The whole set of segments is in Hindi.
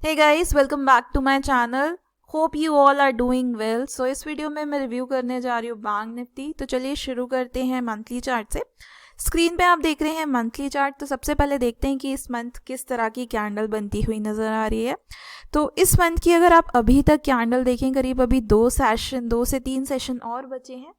Hey guys, welcome back to my channel. Hope you all are doing well. So इस वीडियो में मैं रिव्यू करने जा रही हूँ बैंक निफ्टी। तो चलिए शुरू करते हैं मंथली चार्ट से। स्क्रीन पे आप देख रहे हैं मंथली चार्ट। तो सबसे पहले देखते हैं कि इस मंथ किस तरह की कैंडल बनती हुई नज़र आ रही है। तो इस मंथ की अगर आप अभी तक कैंडल देखें, करीब अभी 2 से 3 सेशन और बचे हैं।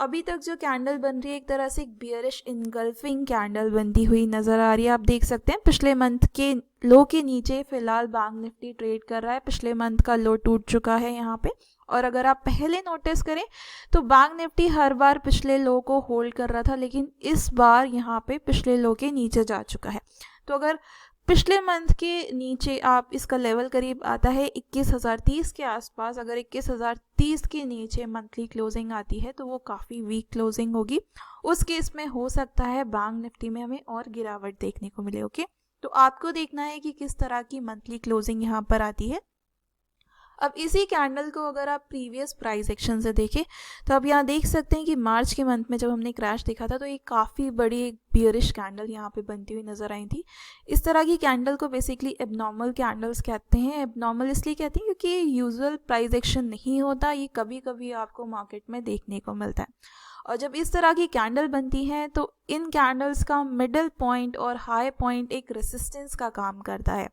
अभी तक जो कैंडल बन रही है, एक तरह से एक बियरिश इनगल्फिंग कैंडल बनती हुई नज़र आ रही है। आप देख सकते हैं पिछले मंथ के लो के नीचे फिलहाल बैंक निफ्टी ट्रेड कर रहा है। पिछले मंथ का लो टूट चुका है यहाँ पे। और अगर आप पहले नोटिस करें तो बैंक निफ्टी हर बार पिछले लो को होल्ड कर रहा था, लेकिन इस बार यहाँ पे पिछले लो के नीचे जा चुका है। तो अगर पिछले मंथ के नीचे आप इसका लेवल करीब आता है 21,030 के आसपास, अगर 21,030 के नीचे मंथली क्लोजिंग आती है तो वो काफ़ी वीक क्लोजिंग होगी। उस केस में हो सकता है बैंक निफ्टी में हमें और गिरावट देखने को मिले। ओके, तो आपको देखना है कि किस तरह की मंथली क्लोजिंग यहाँ पर आती है। अब इसी कैंडल को अगर आप प्रीवियस प्राइस एक्शन से देखें तो आप यहाँ देख सकते हैं कि मार्च के मंथ में जब हमने क्रैश देखा था तो एक काफ़ी बड़ी एक बियरिश कैंडल यहाँ पे बनती हुई नज़र आई थी। इस तरह की कैंडल को बेसिकली एबनॉर्मल कैंडल्स कहते हैं। एबनॉर्मल इसलिए कहते हैं क्योंकि ये यूजुअल प्राइस एक्शन नहीं होता, ये कभी कभी आपको मार्केट में देखने को मिलता है। और जब इस तरह की कैंडल बनती है तो इन कैंडल्स का मिडल पॉइंट और हाई पॉइंट एक रेसिस्टेंस का काम करता है।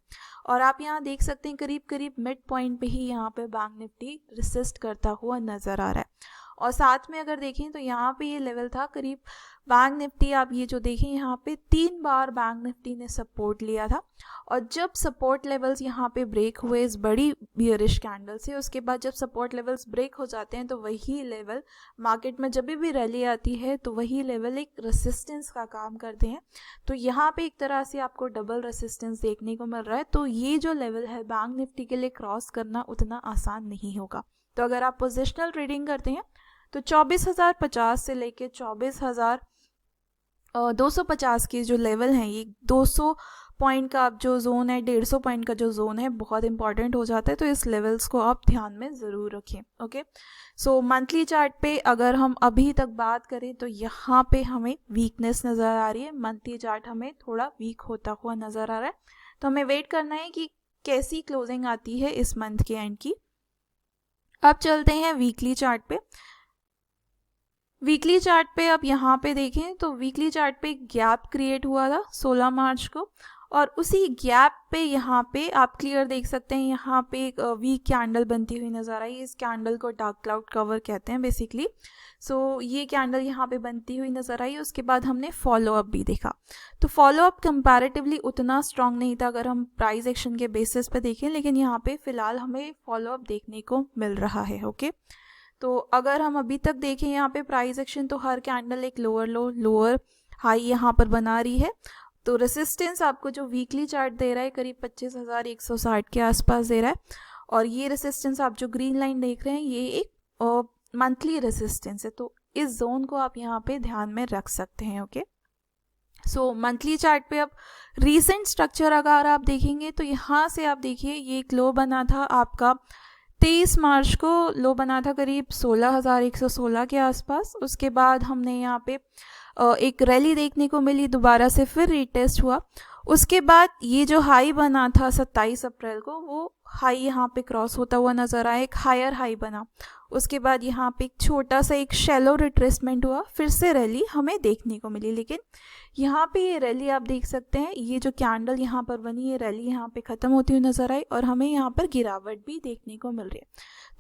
और आप यहाँ देख सकते हैं करीब करीब मिड पॉइंट पे ही यहाँ पे बैंक निफ्टी रेसिस्ट करता हुआ नज़र आ रहा है। और साथ में अगर देखें तो यहाँ पे ये लेवल था करीब बैंक निफ्टी, आप ये जो देखें यहाँ पे 3 बार बैंक निफ्टी ने सपोर्ट लिया था। और जब सपोर्ट लेवल्स यहाँ पे ब्रेक हुए इस बड़ी बियरिश कैंडल से, उसके बाद जब सपोर्ट लेवल्स ब्रेक हो जाते हैं तो वही लेवल मार्केट में जब भी रैली आती है तो वही लेवल एक रेसिस्टेंस का काम करते हैं। तो यहाँ पे एक तरह से आपको डबल रेसिस्टेंस देखने को मिल रहा है। तो ये जो लेवल है बैंक निफ्टी के लिए क्रॉस करना उतना आसान नहीं होगा। तो अगर आप पोजिशनल ट्रेडिंग करते हैं तो 24,050 से लेके 24,250 के जो लेवल हैं, ये 200 पॉइंट का जो जोन है, 150 पॉइंट का जो जोन है, बहुत इंपॉर्टेंट हो जाता है। तो इस लेवल्स को आप ध्यान में ज़रूर रखें। ओके, सो मंथली चार्ट पे अगर हम अभी तक बात करें तो यहाँ पे हमें वीकनेस नज़र आ रही है। मंथली चार्ट हमें थोड़ा वीक होता हुआ नज़र आ रहा है। तो हमें वेट करना है कि कैसी क्लोजिंग आती है इस मंथ के एंड की। अब चलते हैं वीकली चार्ट पे। वीकली चार्ट पे आप यहाँ पे देखें तो वीकली चार्ट पे एक गैप क्रिएट हुआ था 16 मार्च को। और उसी गैप पे यहाँ पे आप क्लियर देख सकते हैं, यहाँ पे एक वीक कैंडल बनती हुई नज़र आई। इस कैंडल को डार्क क्लाउड कवर कहते हैं बेसिकली। ये कैंडल यहाँ पे बनती हुई नज़र आई। उसके बाद हमने फॉलो अप भी देखा। तो फॉलो अप कंपैरेटिवली उतना स्ट्रांग नहीं था अगर हम प्राइस एक्शन के बेसिस पे देखें, लेकिन यहाँ पे फ़िलहाल हमें फॉलो अप देखने को मिल रहा है। ओके, तो अगर हम अभी तक देखें यहाँ पे प्राइस एक्शन, तो हर कैंडल एक लोअर लो लोअर हाई यहाँ पर बना रही है। तो रेसिस्टेंस आपको जो वीकली चार्ट दे रहा है करीब 25,160 के आसपास दे रहा है। और ये रेसिस्टेंस आप जो ग्रीन लाइन देख रहे हैं ये एक मंथली रेसिस्टेंस है। तो इस जोन को आप यहाँ पे ध्यान में रख सकते हैं। ओके, मंथली चार्ट पे अब रीसेंट स्ट्रक्चर अगर आप देखेंगे तो यहाँ से आप देखिए ये एक लो बना था आपका 23 मार्च को, लो बना था करीब 16,116 के आसपास। उसके बाद हमने यहाँ पे एक रैली देखने को मिली, दोबारा से फिर रीटेस्ट हुआ। उसके बाद ये जो हाई बना था 27 अप्रैल को, वो हाई यहाँ पे क्रॉस होता हुआ नज़र आया, एक हायर हाई बना। उसके बाद यहाँ पे एक छोटा सा एक शैलो रिट्रेसमेंट हुआ, फिर से रैली हमें देखने को मिली। लेकिन यहाँ पे ये रैली आप देख सकते हैं, ये जो कैंडल यहाँ पर बनी है रैली यहाँ पे ख़त्म होती हुई नज़र आई और हमें यहाँ पर गिरावट भी देखने को मिल रही है।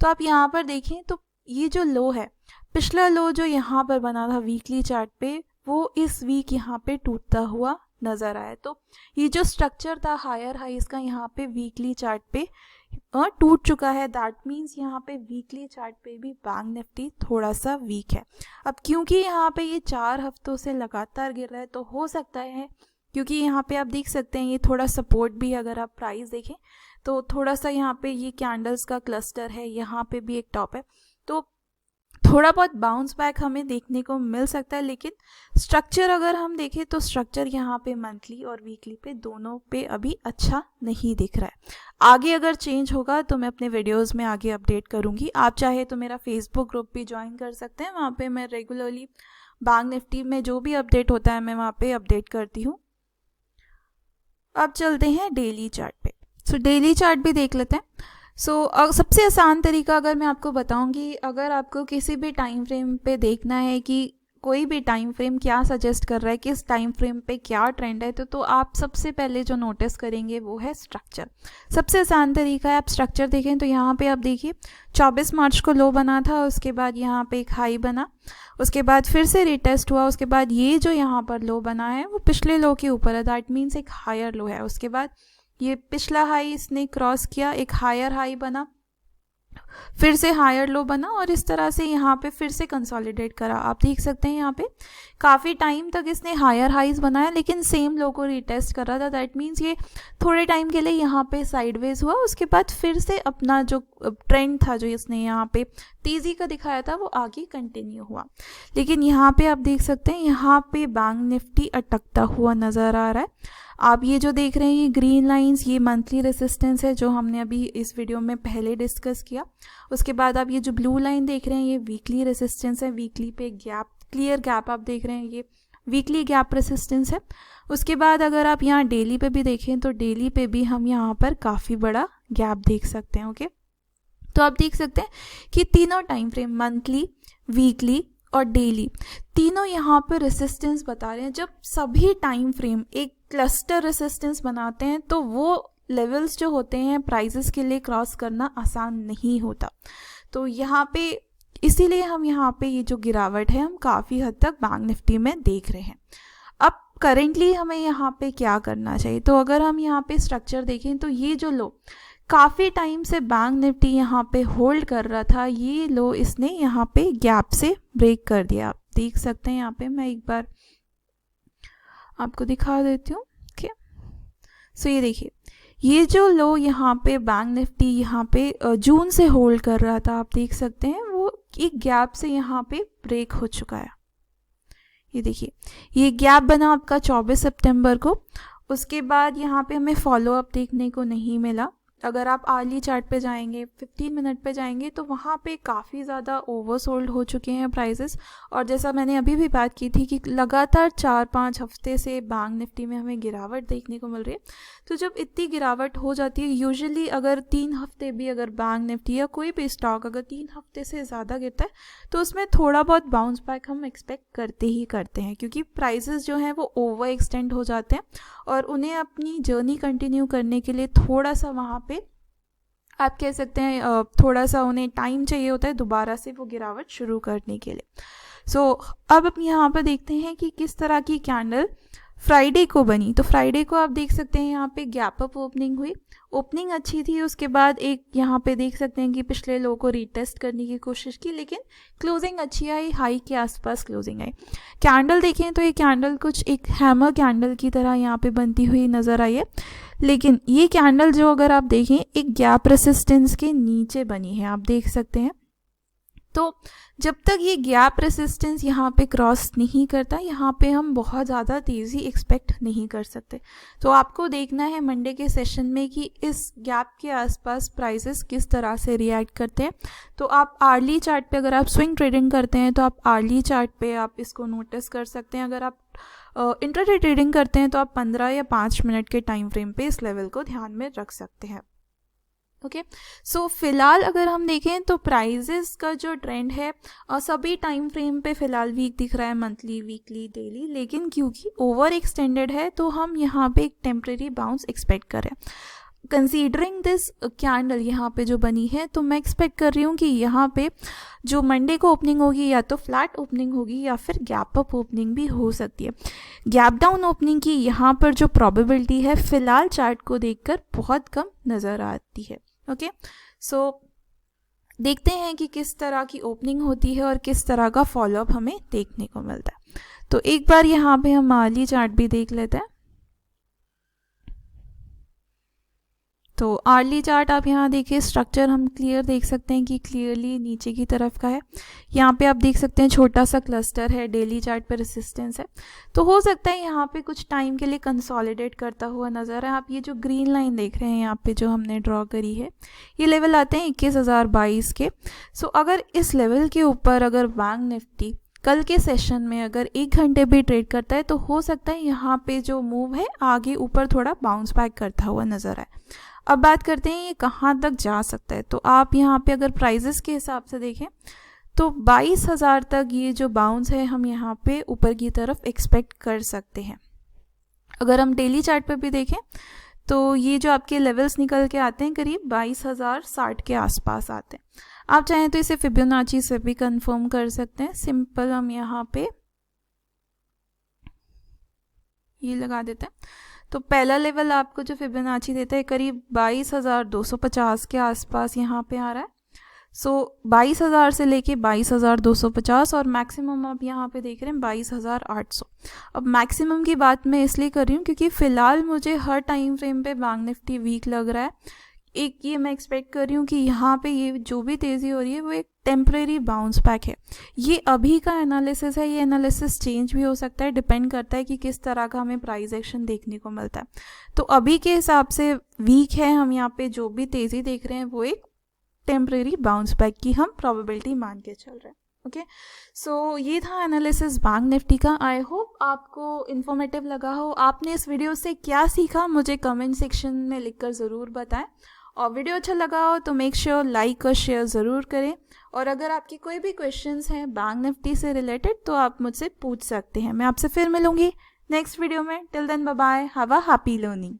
तो आप यहाँ पर देखें तो ये जो लो है, पिछला लो जो यहाँ पर बना था वीकली चार्ट पे, वो इस वीक यहाँ पे टूटता हुआ नज़र आया। तो ये जो स्ट्रक्चर था हायर हाइज का यहाँ पे वीकली चार्ट पे टूट चुका है। दैट मीन्स यहाँ पे वीकली चार्ट पे भी बैंक निफ्टी थोड़ा सा वीक है। अब क्योंकि यहाँ पे ये 4 हफ्तों से लगातार गिर रहा है तो हो सकता है, क्योंकि यहाँ पे आप देख सकते हैं ये थोड़ा सपोर्ट भी, अगर आप प्राइस देखें तो थोड़ा सा यहाँ पे ये कैंडल्स का क्लस्टर है, यहाँ पे भी एक टॉप है, तो थोड़ा बहुत बाउंस बैक हमें देखने को मिल सकता है। लेकिन स्ट्रक्चर अगर हम देखें तो स्ट्रक्चर यहाँ पे मंथली और वीकली पे दोनों पे अभी अच्छा नहीं दिख रहा है। आगे अगर चेंज होगा तो मैं अपने वीडियोस में आगे अपडेट करूँगी। आप चाहे तो मेरा फेसबुक ग्रुप भी ज्वाइन कर सकते हैं, वहाँ पे मैं रेगुलरली बैंक निफ्टी में जो भी अपडेट होता है मैं वहाँ पे अपडेट करती हूँ। अब चलते हैं डेली चार्ट पे। सो डेली चार्ट भी देख लेते हैं। सबसे आसान तरीका अगर मैं आपको बताऊंगी, अगर आपको किसी भी टाइम फ्रेम पे देखना है कि कोई भी टाइम फ्रेम क्या सजेस्ट कर रहा है, किस टाइम फ्रेम पे क्या ट्रेंड है, तो आप सबसे पहले जो नोटिस करेंगे वो है स्ट्रक्चर। सबसे आसान तरीका है, आप स्ट्रक्चर देखें तो यहाँ पे आप देखिए 24 मार्च को लो बना था, उसके बाद यहाँ पे एक हाई बना, उसके बाद फिर से रिटेस्ट हुआ, उसके बाद ये जो यहाँ पर लो बना है वो पिछले लो के ऊपर है, दैट मीन्स एक हायर लो है। उसके बाद ये पिछला हाई इसने क्रॉस किया, एक हायर हाई बना, फिर से हायर लो बना, और इस तरह से यहाँ पे फिर से कंसोलिडेट करा। आप देख सकते हैं यहाँ पे काफ़ी टाइम तक इसने हायर हाइज बनाया लेकिन सेम लो को रिटेस्ट कर रहा था, दैट मीन्स ये थोड़े टाइम के लिए यहाँ पे साइडवेज हुआ, उसके बाद फिर से अपना जो ट्रेंड था जो इसने यहाँ पे तेज़ी का दिखाया था वो आगे कंटिन्यू हुआ। लेकिन यहाँ पे आप देख सकते हैं यहाँ पे बैंक निफ्टी अटकता हुआ नज़र आ रहा है। आप ये जो देख रहे हैं ये ग्रीन लाइंस, ये मंथली रेसिस्टेंस है जो हमने अभी इस वीडियो में पहले डिस्कस किया। उसके बाद आप ये जो ब्लू लाइन देख रहे हैं ये वीकली रेसिस्टेंस है, वीकली पे गैप, क्लियर गैप आप देख रहे हैं, ये वीकली गैप रेसिस्टेंस है। उसके बाद अगर आप यहाँ डेली पे भी देखें तो डेली पे भी हम यहाँ पर काफ़ी बड़ा गैप देख सकते हैं। ओके, तो आप देख सकते हैं कि तीनों टाइम फ्रेम, मंथली, वीकली और डेली, तीनों यहाँ पर रेसिस्टेंस बता रहे हैं। जब सभी टाइम फ्रेम एक क्लस्टर रेसिस्टेंस बनाते हैं तो वो लेवल्स जो होते हैं प्राइसेस के लिए क्रॉस करना आसान नहीं होता। तो यहाँ पे इसीलिए हम यहाँ पे ये जो गिरावट है हम काफ़ी हद तक बैंक निफ्टी में देख रहे हैं। अब करेंटली हमें यहाँ पे क्या करना चाहिए, तो अगर हम यहाँ पे स्ट्रक्चर देखें तो ये जो लो काफ़ी टाइम से बैंक निफ्टी यहाँ पे होल्ड कर रहा था, ये लो इसने यहाँ पे गैप से ब्रेक कर दिया। आप देख सकते हैं यहाँ पे, मैं एक बार आपको दिखा देती हूँ। ओके, सो ये देखिए ये जो लो यहाँ पे बैंक निफ्टी यहाँ पे जून से होल्ड कर रहा था, आप देख सकते हैं वो एक गैप से यहाँ पे ब्रेक हो चुका है। ये देखिए ये गैप बना आपका 24 सितंबर को, उसके बाद यहाँ पे हमें फॉलोअप देखने को नहीं मिला। अगर आप आर्ली चार्ट पे जाएंगे, 15 मिनट पे जाएंगे तो वहाँ पे काफ़ी ज़्यादा ओवरसोल्ड हो चुके हैं प्राइसेस, और जैसा मैंने अभी भी बात की थी कि लगातार 4-5 हफ्ते से बैंक निफ्टी में हमें गिरावट देखने को मिल रही है। तो जब इतनी गिरावट हो जाती है, यूजुअली अगर 3 हफ्ते भी अगर बैंक निफ्टी या कोई भी स्टॉक अगर 3 हफ्ते से ज़्यादा गिरता है तो उसमें थोड़ा बहुत बाउंस बैक हम एक्सपेक्ट करते ही करते हैं, क्योंकि प्राइसेस जो हैं वो ओवर एक्सटेंड हो जाते हैं और उन्हें अपनी जर्नी कंटिन्यू करने के लिए थोड़ा सा वहाँ पे आप कह सकते हैं थोड़ा सा उन्हें टाइम चाहिए होता है दोबारा से वो गिरावट शुरू करने के लिए। अब हम यहाँ पर देखते हैं कि किस तरह की कैंडल फ्राइडे को बनी। तो फ्राइडे को आप देख सकते हैं यहाँ पे गैप अप ओपनिंग हुई, ओपनिंग अच्छी थी, उसके बाद एक यहाँ पे देख सकते हैं कि पिछले लो को रीटेस्ट करने की कोशिश की लेकिन क्लोजिंग अच्छी आई, हाई के आसपास क्लोजिंग आई। कैंडल देखें तो ये कैंडल कुछ एक हैमर कैंडल की तरह यहाँ पे बनती हुई नज़र आई है, लेकिन ये कैंडल जो अगर आप देखें एक गैप रेसिस्टेंस के नीचे बनी है, आप देख सकते हैं। तो जब तक ये गैप रेसिस्टेंस यहाँ पे क्रॉस नहीं करता, यहाँ पे हम बहुत ज़्यादा तेज़ी एक्सपेक्ट नहीं कर सकते। तो आपको देखना है मंडे के सेशन में कि इस गैप के आसपास प्राइसेस किस तरह से रिएक्ट करते हैं। तो आप आर्ली चार्ट पे अगर आप स्विंग ट्रेडिंग करते हैं तो आप आर्ली चार्ट पे आप इसको नोटिस कर सकते हैं। अगर आप इंट्राडे ट्रेडिंग करते हैं तो आप 15 या 5 मिनट के टाइम फ्रेम पे इस लेवल को ध्यान में रख सकते हैं। ओके, सो फिलहाल अगर हम देखें तो प्राइजेस का जो ट्रेंड है सभी टाइम फ्रेम पे फिलहाल वीक दिख रहा है, मंथली, वीकली, डेली, लेकिन क्योंकि ओवर एक्सटेंडेड है तो हम यहाँ पे एक टेम्प्रेरी बाउंस एक्सपेक्ट कर रहे हैं। कंसीडरिंग दिस कैंडल यहाँ पे जो बनी है तो मैं एक्सपेक्ट कर रही हूँ कि यहाँ पे जो मंडे को ओपनिंग होगी या तो फ्लैट ओपनिंग होगी या फिर गैप अप ओपनिंग भी हो सकती है। गैप डाउन ओपनिंग की यहाँ पर जो प्रोबेबिलिटी है फिलहाल चार्ट को देखकर बहुत कम नज़र आती है। ओके, सो देखते हैं कि किस तरह की ओपनिंग होती है और किस तरह का फॉलोअप हमें देखने को मिलता है। तो एक बार यहाँ पे हम आर्ली चार्ट भी देख लेते हैं। तो आर्ली चार्ट आप यहाँ देखिए, स्ट्रक्चर हम क्लियर देख सकते हैं कि क्लियरली नीचे की तरफ का है। यहाँ पे आप देख सकते हैं छोटा सा क्लस्टर है, डेली चार्ट पे रेसिस्टेंस है, तो हो सकता है यहाँ पे कुछ टाइम के लिए कंसोलिडेट करता हुआ नज़र है। आप ये जो ग्रीन लाइन देख रहे हैं यहाँ पे जो हमने ड्रॉ करी है, ये लेवल आते हैं 21,022 के। सो अगर इस लेवल के ऊपर अगर बैंक निफ्टी कल के सेशन में अगर 1 घंटे भी ट्रेड करता है तो हो सकता है यहाँ पे जो मूव है आगे ऊपर थोड़ा बाउंस बैक करता हुआ नज़र आए। अब बात करते हैं ये कहाँ तक जा सकता है। तो आप यहाँ पे अगर प्राइजेस के हिसाब से देखें तो 22,000 तक ये जो बाउंस है हम यहाँ पे ऊपर की तरफ एक्सपेक्ट कर सकते हैं। अगर हम डेली चार्ट पे भी देखें तो ये जो आपके लेवल्स निकल के आते हैं करीब 22,060 के आसपास आते हैं। आप चाहें तो इसे फिबोनाची से भी कंफर्म कर सकते हैं। सिंपल हम यहाँ पे ये लगा देते हैं। तो पहला लेवल आपको जो फिबोनाची देता है करीब 22,250 के आसपास यहाँ पे आ रहा है। सो 22,000 से लेके 22,250 और मैक्सिमम आप यहाँ पे देख रहे हैं 22,800। अब मैक्सिमम की बात मैं इसलिए कर रही हूँ क्योंकि फ़िलहाल मुझे हर टाइम फ्रेम पे बैंक निफ्टी वीक लग रहा है। एक ये मैं एक्सपेक्ट कर रही हूँ कि यहाँ पे ये जो भी तेज़ी हो रही है वो एक टेम्परेरी बाउंस बैक है। ये अभी का एनालिसिस है, ये एनालिसिस चेंज भी हो सकता है, डिपेंड करता है कि किस तरह का हमें प्राइस एक्शन देखने को मिलता है। तो अभी के हिसाब से वीक है, हम यहाँ पे जो भी तेज़ी देख रहे हैं वो एक टेम्परेरी बाउंस बैक की हम प्रोबेबिलिटी मान के चल रहे हैं। ओके, सो ये था एनालिसिस बैंक निफ्टी का। आई होप आपको इन्फॉर्मेटिव लगा हो। आपने इस वीडियो से क्या सीखा मुझे कमेंट सेक्शन में लिखकर ज़रूर बताएं। और वीडियो अच्छा लगा हो तो मेक श्योर लाइक और शेयर ज़रूर करें। और अगर आपकी कोई भी क्वेश्चंस हैं बैंक निफ्टी से रिलेटेड तो आप मुझसे पूछ सकते हैं। मैं आपसे फिर मिलूँगी नेक्स्ट वीडियो में। Till then bye bye, have a happy learning.